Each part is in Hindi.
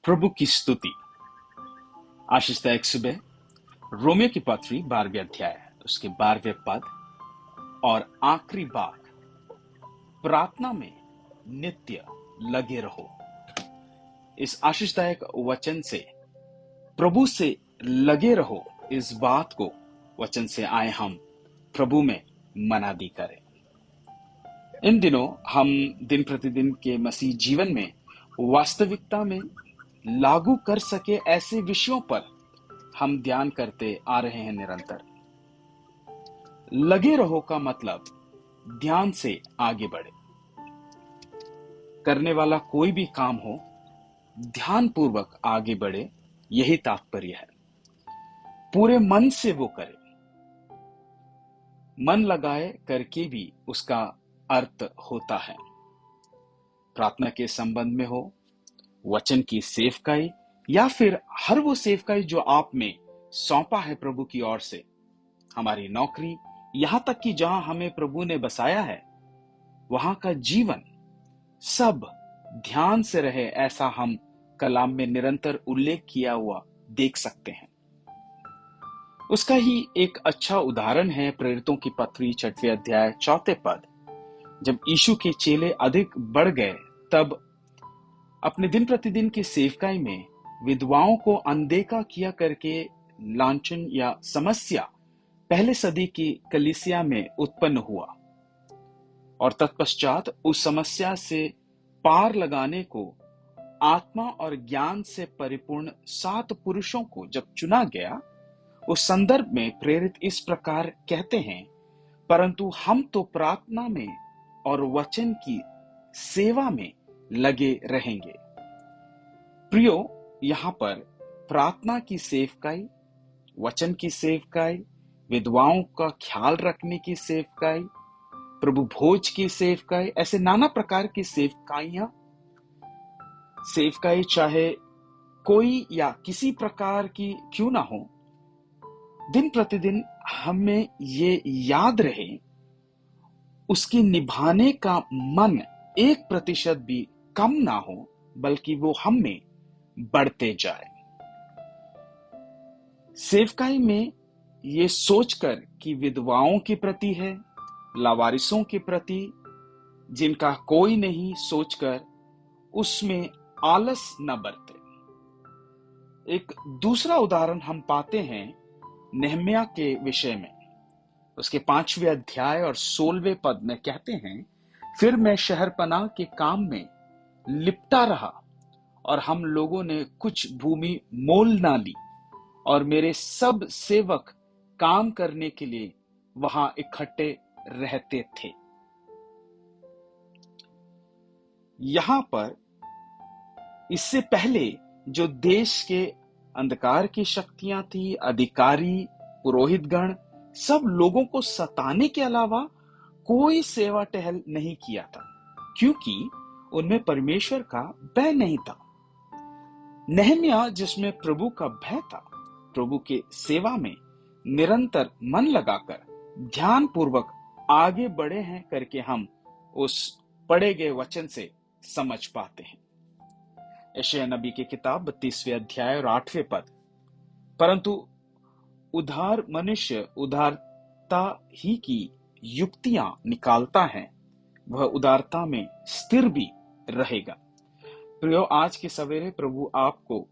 प्रभु की स्तुति। आशीषदायक सुबह। रोमियो की पत्री 12वें अध्याय उसके 12वें पद और आखिरी भाग, प्रार्थना में नित्य लगे रहो। इस आशीषदायक वचन से प्रभु से लगे रहो, इस बात को वचन से आए हम प्रभु में मनादी करें। इन दिनों हम दिन प्रतिदिन के मसीह जीवन में वास्तविकता में लागू कर सके ऐसे विषयों पर हम ध्यान करते आ रहे हैं। निरंतर लगे रहो का मतलब ध्यान से आगे बढ़े। करने वाला कोई भी काम हो, ध्यान पूर्वक आगे बढ़े, यही तात्पर्य है। पूरे मन से वो करे, मन लगाए करके भी उसका अर्थ होता है। प्रार्थना के संबंध में हो, वचन की सेवकाई या फिर हर वो सेवकाई जो आप में सौंपा है प्रभु की ओर से, हमारी नौकरी, यहां तक कि जहां हमें प्रभु ने बसाया है वहां का जीवन, सब ध्यान से रहे, ऐसा हम कलाम में निरंतर उल्लेख किया हुआ देख सकते हैं। उसका ही एक अच्छा उदाहरण है प्रेरितों की पत्री 6वें अध्याय 4 पद। जब यीशु के चेले अधिक बढ़ गए, तब अपने दिन प्रतिदिन की सेवकाई में विधवाओं को अनदेखा किया करके लांछन या समस्या पहले सदी की कलीसिया में उत्पन्न हुआ, और तत्पश्चात उस समस्या से पार लगाने को आत्मा और ज्ञान से परिपूर्ण 7 पुरुषों को जब चुना गया, उस संदर्भ में प्रेरित इस प्रकार कहते हैं, परंतु हम तो प्रार्थना में और वचन की सेवा में लगे रहेंगे। प्रियो, यहां पर प्रार्थना की सेवकाई, वचन की सेवकाई, विधवाओं का ख्याल रखने की सेवकाई, प्रभु भोज की सेवकाई, ऐसे नाना प्रकार की सेवकाई चाहे कोई या किसी प्रकार की क्यों ना हो, दिन प्रतिदिन हमें ये याद रहे, उसकी निभाने का मन 1% भी कम ना हो, बल्कि वो हम में बढ़ते जाए। सेवकाई में ये सोचकर कि विधवाओं के प्रति है, लावारिसों के प्रति, जिनका कोई नहीं, सोचकर उसमें आलस न बरते। एक दूसरा उदाहरण हम पाते हैं नेहम्याह के विषय में। उसके 5वें अध्याय और 16वें पद में कहते हैं, फिर मैं शहरपनाह के काम में लिपटा रहा और हम लोगों ने कुछ भूमि मोल ना ली, और मेरे सब सेवक काम करने के लिए वहां इकट्ठे रहते थे। यहां पर इससे पहले जो देश के अंधकार की शक्तियां थी, अधिकारी, पुरोहितगण, सब लोगों को सताने के अलावा कोई सेवा टहल नहीं किया था, क्योंकि उनमें परमेश्वर का भय नहीं था। नेहम्याह, जिसमें प्रभु का भय था, प्रभु के सेवा में निरंतर मन लगाकर ध्यान पूर्वक आगे बढ़े हैं करके हम उस पढ़े गए वचन से समझ पाते हैं। यशायाह नबी की किताब 32वें अध्याय और 8वें पद, परंतु उधार मनुष्य उदारता ही की युक्तियां निकालता है, वह उदारता में स्थिर भी रहेगा। प्रियो, आज के सवेरे प्रभु आपको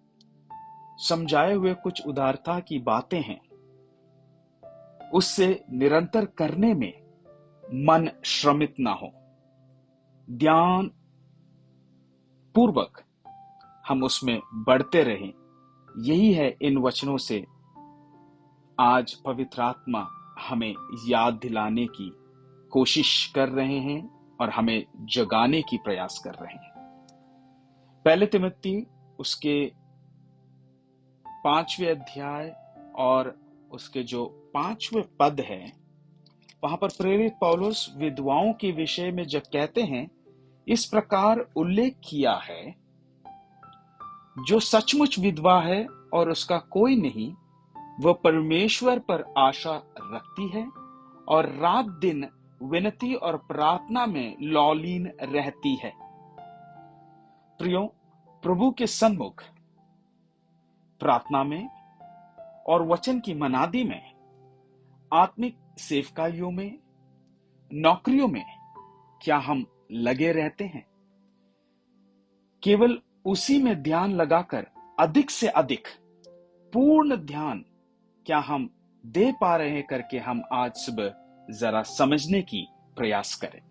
समझाए हुए कुछ उदारता की बातें हैं, उससे निरंतर करने में मन श्रमित ना हो, ध्यान पूर्वक हम उसमें बढ़ते रहें। यही है इन वचनों से आज पवित्र आत्मा हमें याद दिलाने की कोशिश कर रहे हैं और हमें जगाने की प्रयास कर रहे हैं। पहले तिमोथी उसके 5वें अध्याय और उसके जो 5वें पद है, वहां पर प्रेरित पौलुस विधवाओं के विषय में जब कहते हैं, इस प्रकार उल्लेख किया है, जो सचमुच विधवा है और उसका कोई नहीं, वह परमेश्वर पर आशा रखती है और रात दिन विनती और प्रार्थना में लौलीन रहती है। प्रियो, प्रभु के सम्मुख प्रार्थना में और वचन की मनादी में, आत्मिक सेवकाइयों में, नौकरियों में क्या हम लगे रहते हैं? केवल उसी में ध्यान लगाकर अधिक से अधिक पूर्ण ध्यान क्या हम दे पा रहे हैं करके हम आज सुबह जरा समझने की प्रयास करें।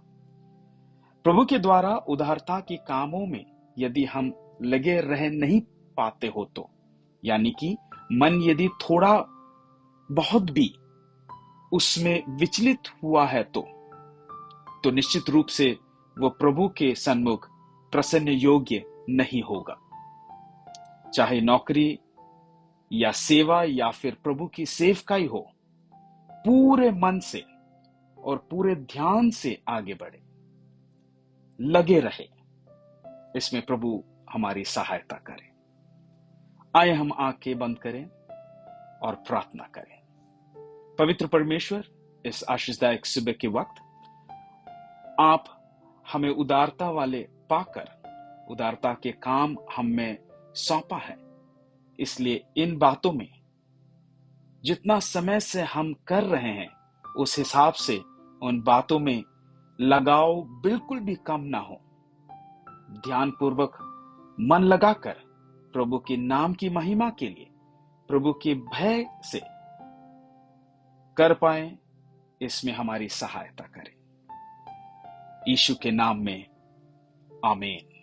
प्रभु के द्वारा उदारता के कामों में यदि हम लगे रह नहीं पाते हो तो, यानी कि मन यदि थोड़ा बहुत भी उसमें विचलित हुआ है तो निश्चित रूप से वो प्रभु के सन्मुख प्रसन्न योग्य नहीं होगा। चाहे नौकरी या सेवा या फिर प्रभु की सेवकाई हो, पूरे मन से और पूरे ध्यान से आगे बढ़े, लगे रहे। इसमें प्रभु हमारी सहायता करे। आए हम आंखें बंद करें और प्रार्थना करें। पवित्र परमेश्वर, इस आशीषदायक सुबह के वक्त आप हमें उदारता वाले पाकर उदारता के काम हम में सौंपा है। इसलिए इन बातों में जितना समय से हम कर रहे हैं उस हिसाब से उन बातों में लगाव बिल्कुल भी कम ना हो। ध्यानपूर्वक मन लगाकर प्रभु के नाम की महिमा के लिए प्रभु के भय से कर पाए, इसमें हमारी सहायता करें। यीशु के नाम में आमीन।